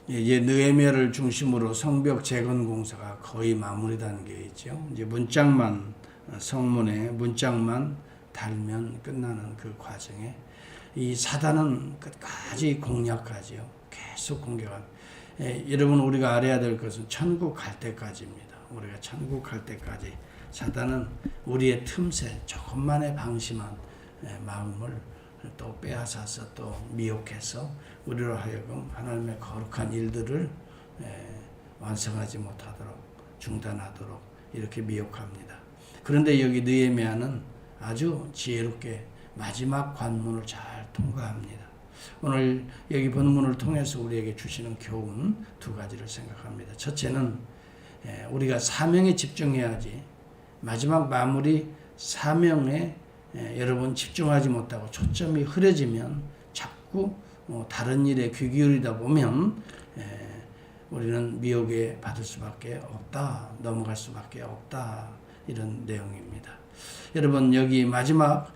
이제 느헤미야를 중심으로 성벽 재건 공사가 거의 마무리 단계에 있죠. 이제 문짝만 성문에 문짝만 달면 끝나는 그 과정에 이 사단은 끝까지 공략하지요. 계속 공격합니다. 여러분 우리가 알아야 될 것은 천국 갈 때까지입니다. 우리가 천국 갈 때까지 사단은 우리의 틈새 조금만의 방심한 마음을 또 빼앗아서 또 미혹해서 우리로 하여금 하나님의 거룩한 일들을 완성하지 못하도록 중단하도록 이렇게 미혹합니다. 그런데 여기 느헤미야는 아주 지혜롭게 마지막 관문을 잘 통과합니다. 오늘 여기 본문을 통해서 우리에게 주시는 교훈 두 가지를 생각합니다. 첫째는 우리가 사명에 집중해야지 마지막 마무리 사명에 여러분 집중하지 못하고 초점이 흐려지면 자꾸 다른 일에 귀 기울이다 보면 우리는 미혹에 받을 수밖에 없다. 넘어갈 수밖에 없다. 이런 내용입니다. 여러분 여기 마지막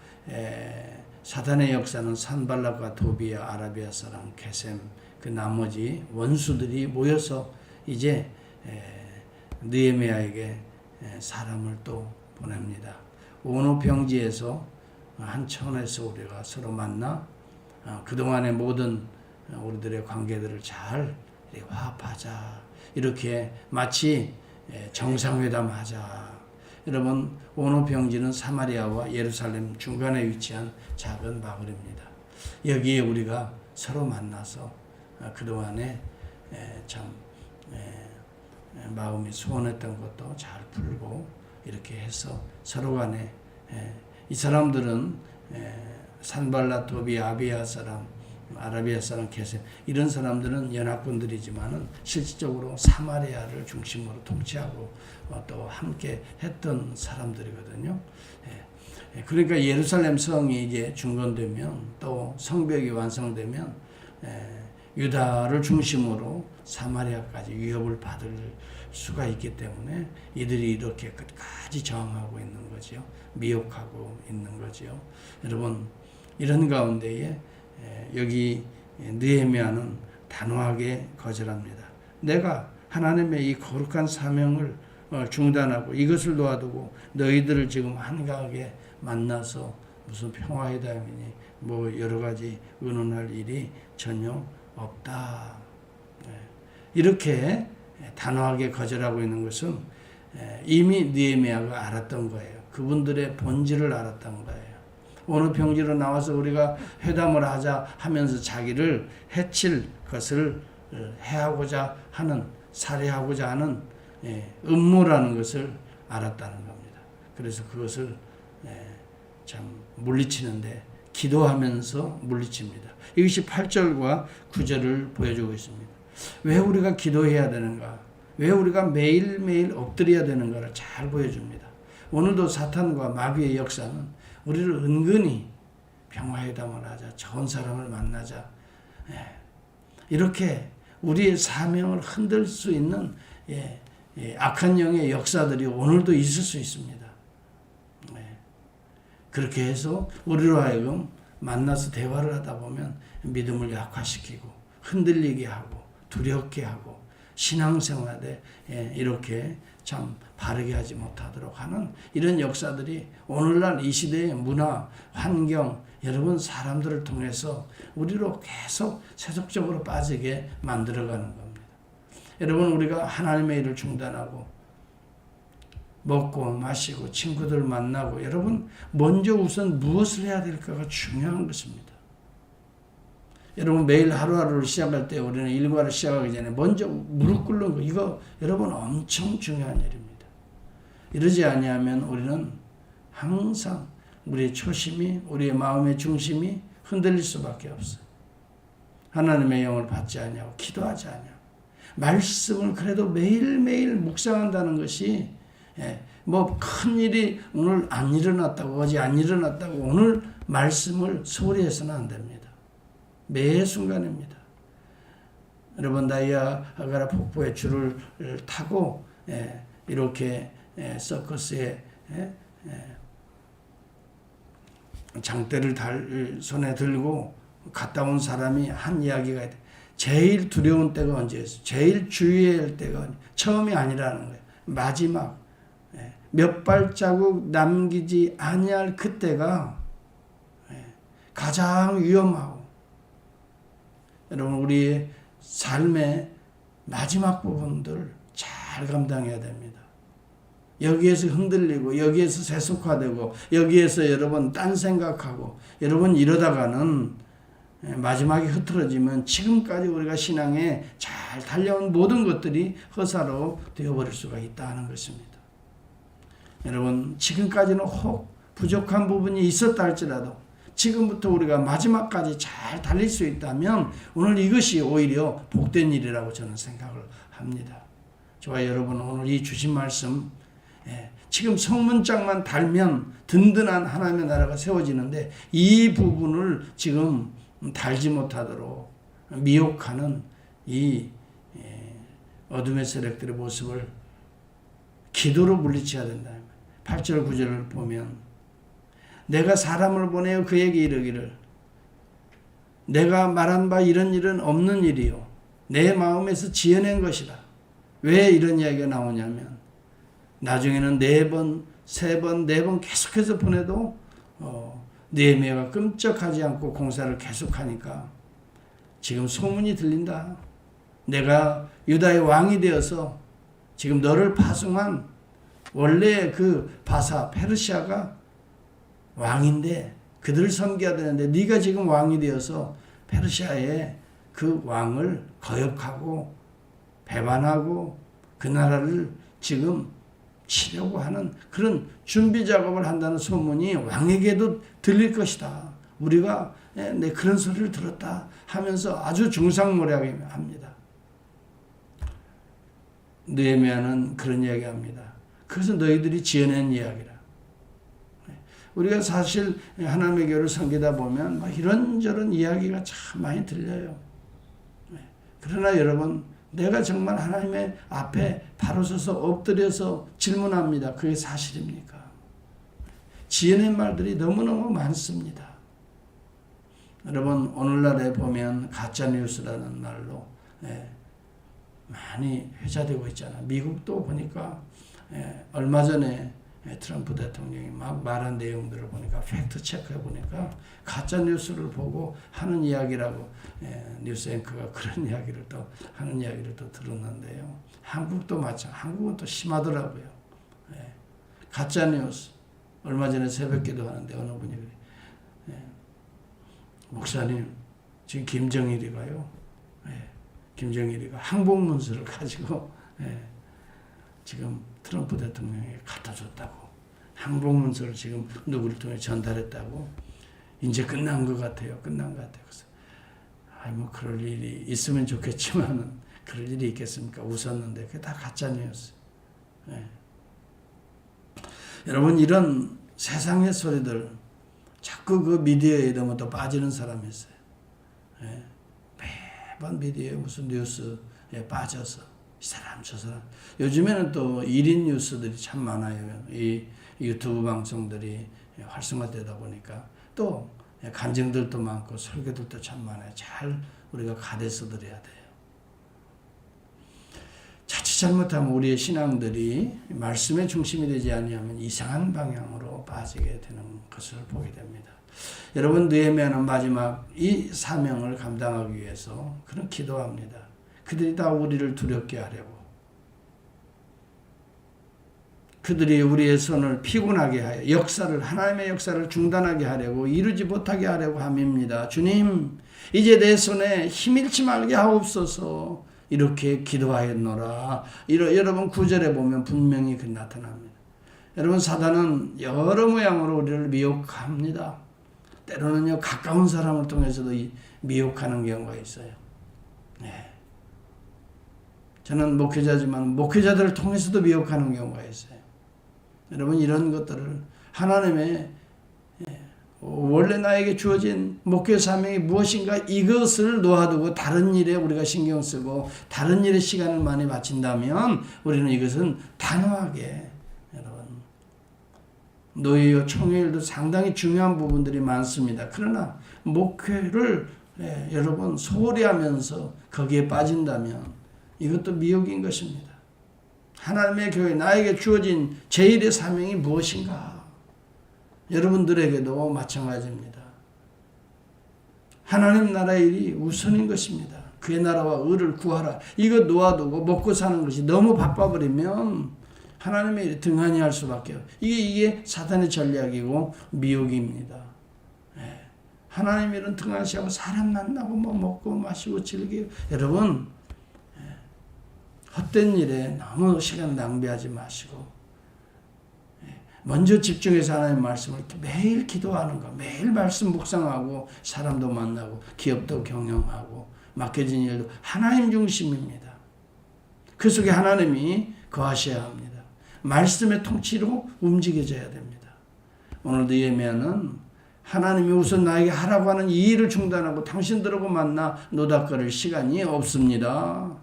사단의 역사는 산발락과 도비아 아라비아 사람 게셈 그 나머지 원수들이 모여서 이제 느헤미야에게 사람을 또 보냅니다. 오노 평지에서 한 천에서 우리가 서로 만나 그동안의 모든 우리들의 관계들을 잘 화합하자. 이렇게 마치 정상회담하자. 여러분 오노 평지는 사마리아와 예루살렘 중간에 위치한 작은 마을입니다. 여기에 우리가 서로 만나서 그동안에 참 마음이 소원했던 것도 잘 풀고 이렇게 해서 서로 간에 이 사람들은 산발라 도비 아비아 사람 아라비아 사람 게셈 이런 사람들은 연합군들이지만은 실질적으로 사마리아를 중심으로 통치하고 또 함께 했던 사람들이거든요. 그러니까 예루살렘 성이 이제 중건되면 또 성벽이 완성되면 유다를 중심으로 사마리아까지 위협을 받을 수가 있기 때문에 이들이 이렇게 끝까지 저항하고 있는 거죠. 미혹하고 있는 거죠. 여러분 이런 가운데에 여기 느헤미야는 단호하게 거절합니다. 내가 하나님의 이 거룩한 사명을 중단하고 이것을 놓아두고 너희들을 지금 한가하게 만나서 무슨 평화회담이니 뭐 여러 가지 의논할 일이 전혀 없다. 이렇게 단호하게 거절하고 있는 것은 이미 느헤미야가 알았던 거예요. 그분들의 본질을 알았던 거예요. 어느 평지로 나와서 우리가 회담을 하자 하면서 자기를 해칠 것을 해하고자 하는 살해하고자 하는 음모라는 것을 알았다는 겁니다. 그래서 그것을 참 물리치는데 기도하면서 물리칩니다. 이것이 8절과 9절을 보여주고 있습니다. 왜 우리가 기도해야 되는가? 왜 우리가 매일매일 엎드려야 되는가를 잘 보여줍니다. 오늘도 사탄과 마귀의 역사는 우리를 은근히 평화회담을 하자, 좋은 사람을 만나자, 이렇게 우리의 사명을 흔들 수 있는 악한 영의 역사들이 오늘도 있을 수 있습니다. 그렇게 해서 우리로 하여금 만나서 대화를 하다 보면 믿음을 약화시키고 흔들리게 하고 두렵게 하고 신앙생활에 이렇게 참 바르게 하지 못하도록 하는 이런 역사들이 오늘날 이 시대의 문화, 환경, 여러분 사람들을 통해서 우리로 계속 세속적으로 빠지게 만들어가는 겁니다. 여러분 우리가 하나님의 일을 중단하고 먹고 마시고 친구들 만나고 여러분 먼저 우선 무엇을 해야 될까가 중요한 것입니다. 여러분 매일 하루하루를 시작할 때 우리는 일과를 시작하기 전에 먼저 무릎 꿇는 거 이거 여러분 엄청 중요한 일입니다. 이러지 아니하면 우리는 항상 우리의 초심이 우리의 마음의 중심이 흔들릴 수밖에 없어요. 하나님의 영을 받지 않냐고 기도하지 않냐고 말씀을 그래도 매일매일 묵상한다는 것이 뭐 큰일이 오늘 안 일어났다고 어제 안 일어났다고 오늘 말씀을 소홀히 해서는 안 됩니다. 매 순간입니다. 여러분 나이아가라 폭포의 줄을 타고 이렇게 서커스에 장대를 손에 들고 갔다 온 사람이 한 이야기가 있다. 제일 두려운 때가 언제였어요? 제일 주의해야 할 때가 처음이 아니라는 거예요. 마지막 몇 발자국 남기지 아니할 그때가 가장 위험하고, 여러분 우리의 삶의 마지막 부분들 잘 감당해야 됩니다. 여기에서 흔들리고 여기에서 세속화되고 여기에서 여러분 딴 생각하고 여러분 이러다가는 마지막에 흐트러지면 지금까지 우리가 신앙에 잘 달려온 모든 것들이 허사로 되어버릴 수가 있다는 것입니다. 여러분 지금까지는 혹 부족한 부분이 있었다 할지라도 지금부터 우리가 마지막까지 잘 달릴 수 있다면 오늘 이것이 오히려 복된 일이라고 저는 생각을 합니다. 저와 여러분은 오늘 이 주신 말씀, 지금 성문짝만 달면 든든한 하나님의 나라가 세워지는데 이 부분을 지금 달지 못하도록 미혹하는 이 어둠의 세력들의 모습을 기도로 물리쳐야 된다. 8절 9절을 보면 내가 사람을 보내어 그에게 이르기를 내가 말한 바 이런 일은 없는 일이요 내 마음에서 지어낸 것이다. 왜 이런 이야기가 나오냐면 나중에는 4번, 3번, 4번 계속해서 보내도 느헤미야가 끔찍하지 않고 공사를 계속하니까 지금 소문이 들린다. 내가 유다의 왕이 되어서 지금 너를 파송한 원래 그 바사 페르시아가 왕인데 그들을 섬겨야 되는데 네가 지금 왕이 되어서 페르시아의 그 왕을 거역하고 배반하고 그 나라를 지금 치려고 하는 그런 준비 작업을 한다는 소문이 왕에게도 들릴 것이다. 우리가 그런 소리를 들었다 하면서 아주 중상모략하게 합니다. 느헤미야는 그런 이야기합니다. 그것은 너희들이 지어낸 이야기라. 우리가 사실 하나님의 교회를 섬기다 보면 막 이런저런 이야기가 참 많이 들려요. 그러나 여러분 내가 정말 하나님의 앞에 바로 서서 엎드려서 질문합니다. 그게 사실입니까? 지어낸 말들이 너무너무 많습니다. 여러분 오늘날에 보면 가짜뉴스라는 말로 많이 회자되고 있잖아요. 미국도 보니까 얼마 전에 트럼프 대통령이 막 말한 내용들을 보니까 팩트 체크해 보니까 가짜 뉴스를 보고 하는 이야기라고 뉴스 앵커가 그런 이야기를 또 하는 이야기를 또 들었는데요. 한국도 마찬가지. 한국은 또 심하더라고요. 가짜 뉴스. 얼마 전에 새벽기도 하는데 어느 분이 그래. 목사님 지금 김정일이가요. 김정일이가 항복문서를 가지고 지금 트럼프 대통령에게 갖다 줬다고. 항복문서를 지금 누구를 통해 전달했다고. 이제 끝난 것 같아요. 끝난 것 같아요. 그래서 뭐 그럴 일이 있으면 좋겠지만은 그럴 일이 있겠습니까? 웃었는데 그게 다 가짜뉴스. 여러분 이런 세상의 소리들 자꾸 그 미디어에 너무 또 빠지는 사람이 있어요. 매번 미디어에 무슨 뉴스에 빠져서 이 사람 저 사람. 요즘에는 또 1인 뉴스들이 참 많아요. 이 유튜브 방송들이 활성화되다 보니까 또 간증들도 많고 설교들도 참 많아요. 잘 우리가 가대서 드려야 돼요. 자칫 잘못하면 우리의 신앙들이 말씀의 중심이 되지 아니하면 이상한 방향으로 빠지게 되는 것을 보게 됩니다. 여러분 느헤미야는 마지막 이 사명을 감당하기 위해서 그런 기도합니다. 그들이 다 우리를 두렵게 하려고, 그들이 우리의 손을 피곤하게 하여 하나님의 역사를 중단하게 하려고, 이루지 못하게 하려고 함입니다. 주님, 이제 내 손에 힘일치 말게 하옵소서. 이렇게 기도하였노라. 여러분 9절에 보면 분명히 그 나타납니다. 여러분 사단은 여러 모양으로 우리를 미혹합니다. 때로는요 가까운 사람을 통해서도 미혹하는 경우가 있어요. 저는 목회자지만 목회자들을 통해서도 미혹하는 경우가 있어요. 여러분 이런 것들을 하나님의 원래 나에게 주어진 목회 사명이 무엇인가 이것을 놓아두고 다른 일에 우리가 신경 쓰고 다른 일에 시간을 많이 바친다면 우리는 이것은 단호하게 여러분 노예요 총회일도 상당히 중요한 부분들이 많습니다. 그러나 목회를 여러분 소홀히 하면서 거기에 빠진다면 이것도 미혹인 것입니다. 하나님의 교회, 나에게 주어진 제1의 사명이 무엇인가? 여러분들에게도 마찬가지입니다. 하나님 나라의 일이 우선인 것입니다. 그의 나라와 의를 구하라. 이거 놓아두고 먹고 사는 것이 너무 바빠버리면 하나님의 일에 등한히 할 수밖에 없어요. 이게 사탄의 전략이고 미혹입니다. 하나님 일은 등한시하고 사람 만나고 뭐 먹고 마시고 즐기고. 여러분 헛된 일에 너무 시간 낭비하지 마시고 먼저 집중해서 하나님의 말씀을 매일 기도하는 거, 매일 말씀 묵상하고 사람도 만나고 기업도 경영하고 맡겨진 일도 하나님 중심입니다. 그 속에 하나님이 거하셔야 합니다. 말씀의 통치로 움직여져야 됩니다. 오늘도 예매하는 하나님이 우선 나에게 하라고 하는 이 일을 중단하고 당신들하고 만나 노닥거릴 시간이 없습니다.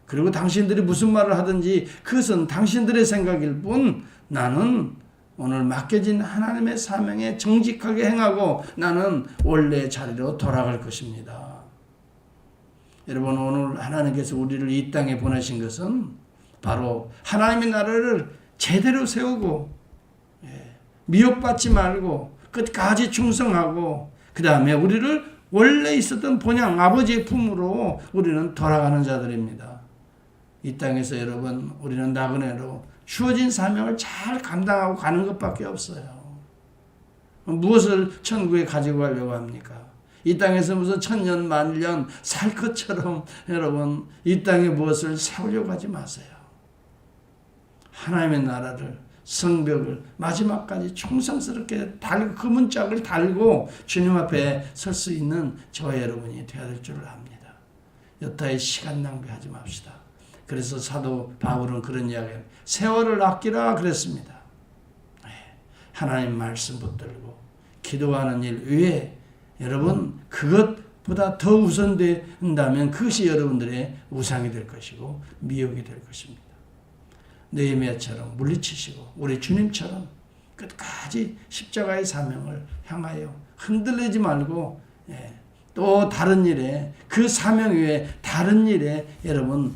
그리고 당신들이 무슨 말을 하든지 그것은 당신들의 생각일 뿐 나는 오늘 맡겨진 하나님의 사명에 정직하게 행하고 나는 원래 자리로 돌아갈 것입니다. 여러분 오늘 하나님께서 우리를 이 땅에 보내신 것은 바로 하나님의 나라를 제대로 세우고 미혹받지 말고 끝까지 충성하고 그 다음에 우리를 원래 있었던 본향 아버지의 품으로 우리는 돌아가는 자들입니다. 이 땅에서 여러분 우리는 나그네로 주어진 사명을 잘 감당하고 가는 것밖에 없어요. 무엇을 천국에 가지고 가려고 합니까? 이 땅에서 무슨 천년 만년 살 것처럼 여러분 이 땅에 무엇을 세우려고 하지 마세요. 하나님의 나라를 성벽을 마지막까지 충성스럽게 달고 그 문짝을 달고 주님 앞에 설 수 있는 저와 여러분이 되어야 될 줄을 압니다. 여타의 시간 낭비하지 맙시다. 그래서 사도 바울은 그런 이야기를 세월을 아끼라 그랬습니다. 하나님 말씀 붙들고 기도하는 일 외에 여러분 그것보다 더 우선된다면 그것이 여러분들의 우상이 될 것이고 미혹이 될 것입니다. 느헤미야처럼 물리치시고 우리 주님처럼 끝까지 십자가의 사명을 향하여 흔들리지 말고 또 다른 일에 그 사명 외에 다른 일에 여러분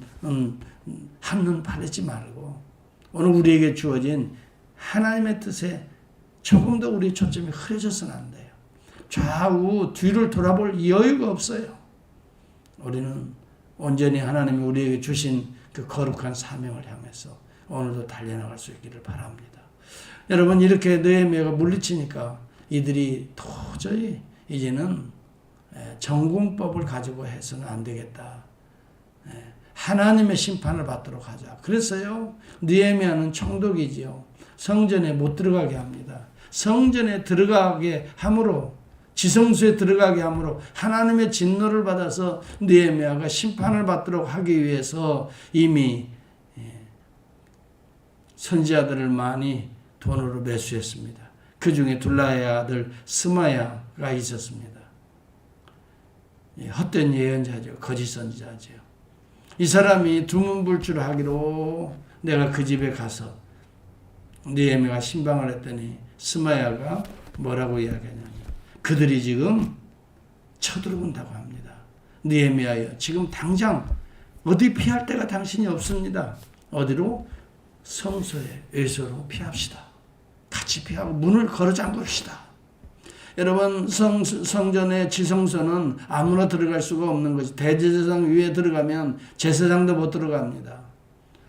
한눈 팔리지 말고 오늘 우리에게 주어진 하나님의 뜻에 조금 더 우리 초점이 흐려져서는 안 돼요. 좌우 뒤를 돌아볼 여유가 없어요. 우리는 온전히 하나님이 우리에게 주신 그 거룩한 사명을 향해서 오늘도 달려나갈 수 있기를 바랍니다. 여러분 이렇게 느헤미야가 물리치니까 이들이 도저히 이제는 전공법을 가지고 해서는 안 되겠다. 하나님의 심판을 받도록 하자. 그래서요 느헤미야는 총독이지요. 성전에 못 들어가게 합니다. 성전에 들어가게 함으로 지성소에 들어가게 함으로 하나님의 진노를 받아서 느헤미야가 심판을 받도록 하기 위해서 이미 선지자들을 많이 돈으로 매수했습니다. 그 중에 둘라의 아들 스마야가 있었습니다. 헛된 예언자죠. 거짓 선지자죠. 이 사람이 두문불출을 하기로 내가 그 집에 가서 느헤미야가 신방을 했더니 스마야가 뭐라고 이야기하냐면 그들이 지금 쳐들어온다고 합니다. 느헤미야여 지금 당장 어디 피할 데가 당신이 없습니다. 어디로? 성소에 외소로 피합시다. 같이 피하고 문을 걸어 잠그시다. 여러분 성전의 지성소는 아무나 들어갈 수가 없는 것이 대제사장 위에 들어가면 제사장도 못 들어갑니다.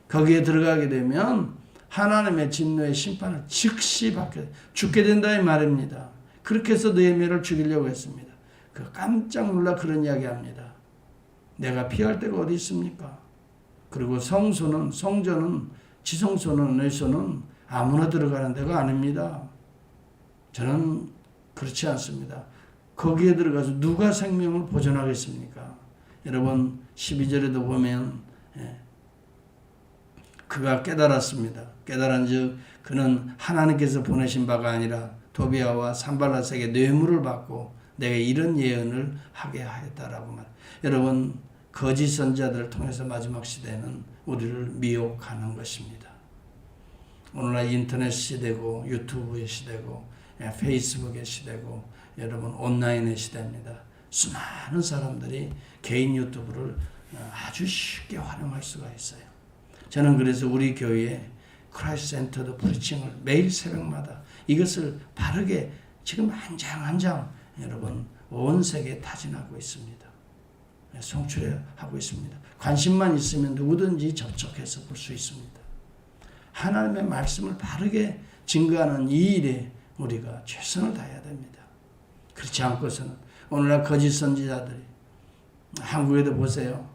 거기에 들어가게 되면 하나님의 진노의 심판을 즉시 받게 죽게 된다 이 말입니다. 그렇게 해서 느헤미야를 죽이려고 했습니다. 그 깜짝 놀라 그런 이야기합니다. 내가 피할 데가 어디 있습니까? 그리고 성전은 지성소는 외소는 아무나 들어가는 데가 아닙니다. 저는 그렇지 않습니다. 거기에 들어가서 누가 생명을 보존하겠습니까? 여러분 12절에도 보면 그가 깨달았습니다. 깨달은즉 그는 하나님께서 보내신 바가 아니라 도비아와 산발라스에게 뇌물을 받고 내가 이런 예언을 하게 하였다라고 말. 여러분 거짓 선지자들을 통해서 마지막 시대는 우리를 미혹하는 것입니다. 오늘날 인터넷 시대고 유튜브의 시대고 페이스북의 시대고 여러분 온라인의 시대입니다. 수많은 사람들이 개인 유튜브를 아주 쉽게 활용할 수가 있어요. 저는 그래서 우리 교회에 크라이스트 센터드 프리칭을 매일 새벽마다 이것을 바르게 지금 한 장 한 장 여러분 온 세계에 타진하고 있습니다. 송출하고 있습니다. 관심만 있으면 누구든지 접촉해서 볼 수 있습니다. 하나님의 말씀을 바르게 증거하는 이 일에 우리가 최선을 다해야 됩니다. 그렇지 않고서는 오늘날 거짓 선지자들이 한국에도 보세요.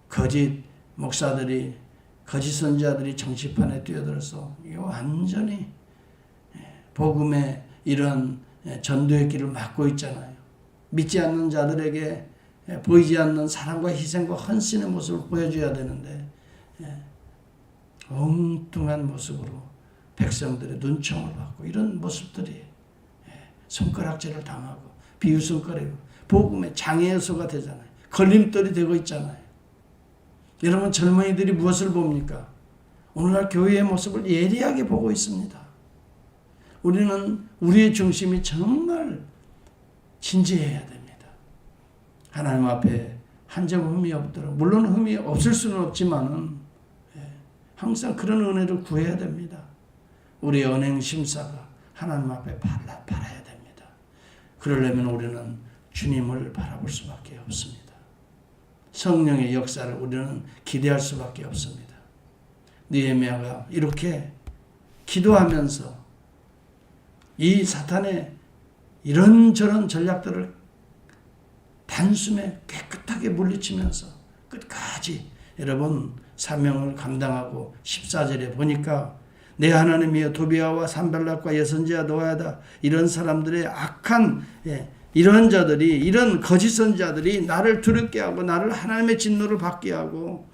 거짓 목사들이 거짓 선지자들이 정치판에 뛰어들어서 완전히 복음의 이런 전도의 길을 막고 있잖아요. 믿지 않는 자들에게 보이지 않는 사랑과 희생과 헌신의 모습을 보여줘야 되는데 엉뚱한 모습으로 백성들의 눈총을 받고 이런 모습들이 손가락질을 당하고 비웃음거리고 복음의 장애 요소가 되잖아요. 걸림돌이 되고 있잖아요. 여러분 젊은이들이 무엇을 봅니까? 오늘날 교회의 모습을 예리하게 보고 있습니다. 우리는 우리의 중심이 정말 진지해야 됩니다. 하나님 앞에 한 점 흠이 없도록, 물론 흠이 없을 수는 없지만은 항상 그런 은혜를 구해야 됩니다. 우리의 언행 심사가 하나님 앞에 바라야 됩니다. 그러려면 우리는 주님을 바라볼 수밖에 없습니다. 성령의 역사를 우리는 기대할 수밖에 없습니다. 느헤미야가 이렇게 기도하면서 이 사탄의 이런저런 전략들을 단숨에 깨끗하게 물리치면서 끝까지 여러분 사명을 감당하고 14절에 보니까 내 하나님이여 도비아와 산발락과 여선지야 노아다 이런 사람들의 악한 이런 자들이 이런 거짓 선지자들이 나를 두렵게 하고 나를 하나님의 진노를 받게 하고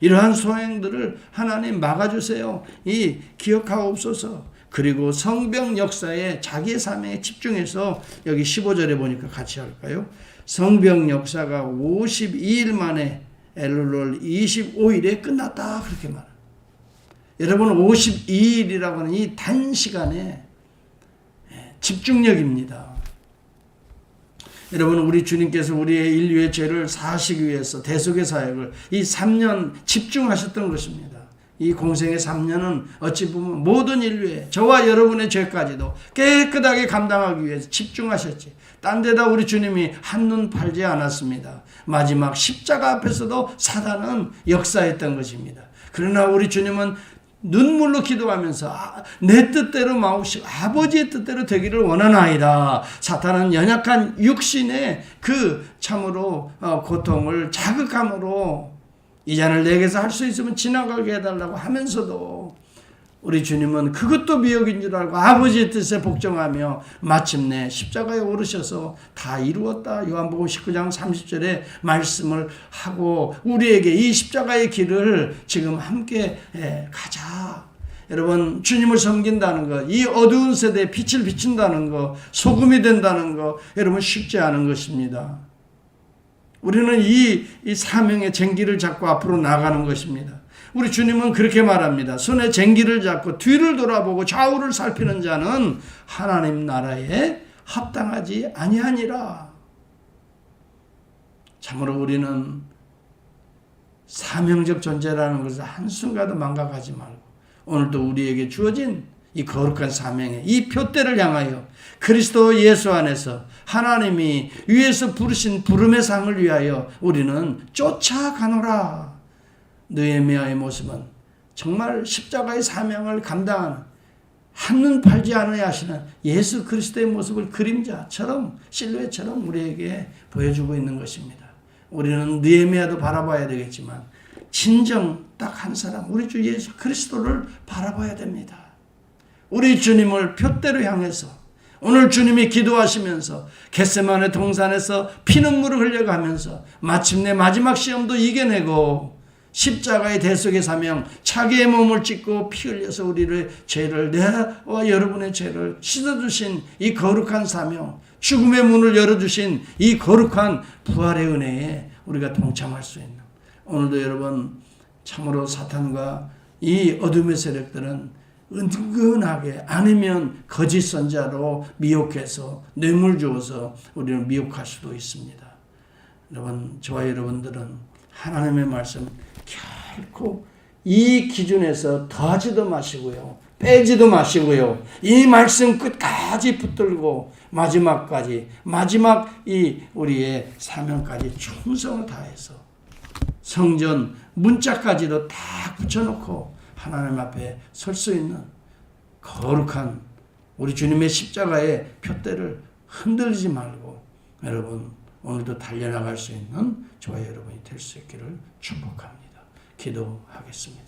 이러한 소행들을 하나님 막아주세요. 이 기억하옵소서. 그리고 성병 역사에 자기의 사명에 집중해서 여기 15절에 보니까 같이 할까요? 성병 역사가 52일 만에 엘룰 25일에 끝났다 그렇게 말합니다. 여러분 52일이라고 하는 이 단시간에 집중력입니다. 여러분 우리 주님께서 우리의 인류의 죄를 사하시기 위해서 대속의 사역을 이 3년 집중하셨던 것입니다. 이 공생의 3년은 어찌 보면 모든 인류의 저와 여러분의 죄까지도 깨끗하게 감당하기 위해서 집중하셨지. 딴 데다 우리 주님이 한눈 팔지 않았습니다. 마지막 십자가 앞에서도 사단은 역사했던 것입니다. 그러나 우리 주님은 눈물로 기도하면서 내 뜻대로 마옵시고 아버지의 뜻대로 되기를 원하나이다. 사탄은 연약한 육신의 그 참으로 고통을 자극함으로 이 잔을 내게서 할 수 있으면 지나가게 해달라고 하면서도 우리 주님은 그것도 미혹인 줄 알고 아버지의 뜻에 복종하며 마침내 십자가에 오르셔서 다 이루었다. 요한복음 19장 30절에 말씀을 하고 우리에게 이 십자가의 길을 지금 함께 가자. 여러분 주님을 섬긴다는 것, 이 어두운 세대에 빛을 비춘다는 것, 소금이 된다는 것 여러분 쉽지 않은 것입니다. 우리는 이 사명의 쟁기를 잡고 앞으로 나가는 것입니다. 우리 주님은 그렇게 말합니다. 손에 쟁기를 잡고 뒤를 돌아보고 좌우를 살피는 자는 하나님 나라에 합당하지 아니하니라. 참으로 우리는 사명적 존재라는 것을 한순간도 망각하지 말고 오늘도 우리에게 주어진 이 거룩한 사명에 이 표대를 향하여 그리스도 예수 안에서 하나님이 위에서 부르신 부름의 상을 위하여 우리는 쫓아가노라. 느헤미야의 모습은 정말 십자가의 사명을 감당하는 한눈 팔지 않아야 하시는 예수 그리스도의 모습을 그림자처럼 실루엣처럼 우리에게 보여주고 있는 것입니다. 우리는 느헤미야도 바라봐야 되겠지만 진정 딱 한 사람 우리 주 예수 그리스도를 바라봐야 됩니다. 우리 주님을 표대로 향해서 오늘 주님이 기도하시면서 겟세마네 동산에서 피눈물을 흘려가면서 마침내 마지막 시험도 이겨내고 십자가의 대속의 사명 자기의 몸을 찢고 피 흘려서 우리의 죄를 내와 여러분의 죄를 씻어주신 이 거룩한 사명 죽음의 문을 열어주신 이 거룩한 부활의 은혜에 우리가 동참할 수 있는 오늘도 여러분 참으로 사탄과 이 어둠의 세력들은 은근하게 아니면 거짓 선자로 미혹해서 뇌물 주어서 우리를 미혹할 수도 있습니다. 여러분, 저와 여러분들은 하나님의 말씀 결코 이 기준에서 더하지도 마시고요, 빼지도 마시고요, 이 말씀 끝까지 붙들고 마지막까지, 마지막 이 우리의 사명까지 충성을 다해서 성전 문자까지도 다 붙여놓고 하나님 앞에 설 수 있는 거룩한 우리 주님의 십자가의 표대를 흔들리지 말고 여러분 오늘도 달려나갈 수 있는 저와 여러분이 될 수 있기를 축복합니다. 기도하겠습니다.